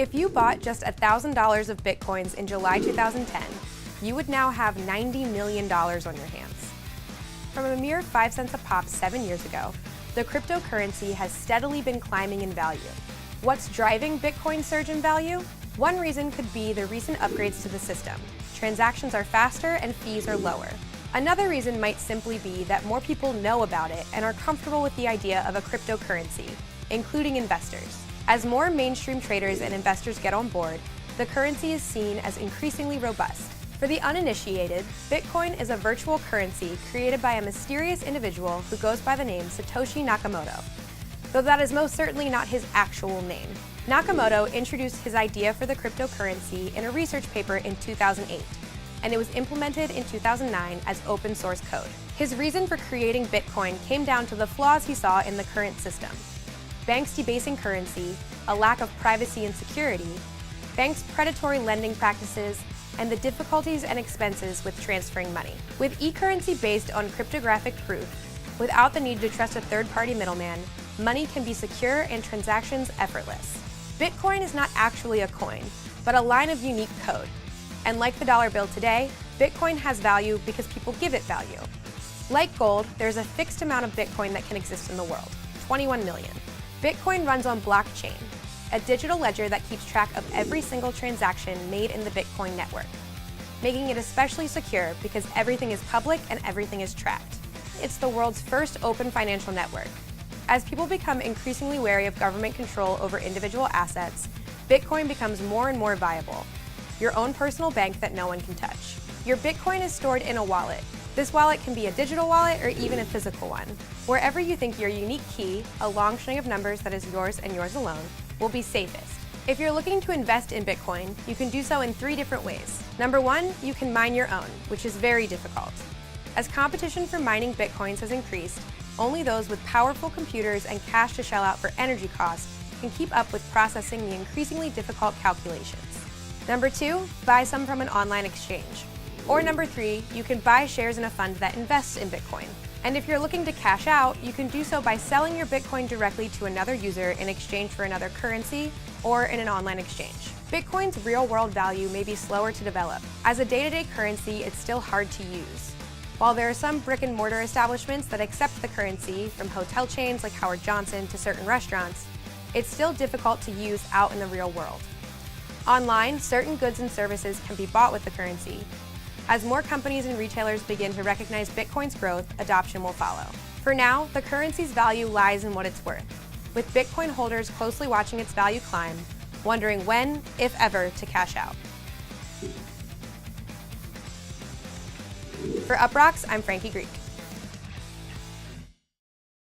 If you bought just $1,000 of Bitcoins in July 2010, you would now have $90 million on your hands. From a mere 5 cents a pop 7 years ago, the cryptocurrency has steadily been climbing in value. What's driving Bitcoin's surge in value? One reason could be the recent upgrades to the system. Transactions are faster and fees are lower. Another reason might simply be that more people know about it and are comfortable with the idea of a cryptocurrency, including investors. As more mainstream traders and investors get on board, the currency is seen as increasingly robust. For the uninitiated, Bitcoin is a virtual currency created by a mysterious individual who goes by the name Satoshi Nakamoto, though that is most certainly not his actual name. Nakamoto introduced his idea for the cryptocurrency in a research paper in 2008, and it was implemented in 2009 as open source code. His reason for creating Bitcoin came down to the flaws he saw in the current system: banks debasing currency, a lack of privacy and security, banks' predatory lending practices, and the difficulties and expenses with transferring money. With e-currency based on cryptographic proof, without the need to trust a third-party middleman, money can be secure and transactions effortless. Bitcoin is not actually a coin, but a line of unique code. And like the dollar bill today, Bitcoin has value because people give it value. Like gold, there's a fixed amount of Bitcoin that can exist in the world, 21 million. Bitcoin runs on blockchain, a digital ledger that keeps track of every single transaction made in the Bitcoin network, making it especially secure because everything is public and everything is tracked. It's the world's first open financial network. As people become increasingly wary of government control over individual assets, Bitcoin becomes more and more viable, your own personal bank that no one can touch. Your Bitcoin is stored in a wallet. This wallet can be a digital wallet or even a physical one. Wherever you think your unique key, a long string of numbers that is yours and yours alone, will be safest. If you're looking to invest in Bitcoin, you can do so in 3 different ways. Number 1, you can mine your own, which is very difficult. As competition for mining Bitcoins has increased, only those with powerful computers and cash to shell out for energy costs can keep up with processing the increasingly difficult calculations. Number 2, buy some from an online exchange. Or number 3, you can buy shares in a fund that invests in Bitcoin. And if you're looking to cash out, you can do so by selling your Bitcoin directly to another user in exchange for another currency or in an online exchange. Bitcoin's real-world value may be slower to develop. As a day-to-day currency, it's still hard to use. While there are some brick-and-mortar establishments that accept the currency, from hotel chains like Howard Johnson to certain restaurants, it's still difficult to use out in the real world. Online, certain goods and services can be bought with the currency. As more companies and retailers begin to recognize Bitcoin's growth, adoption will follow. For now, the currency's value lies in what it's worth, with Bitcoin holders closely watching its value climb, wondering when, if ever, to cash out. For UpRocks, I'm Frankie Greek.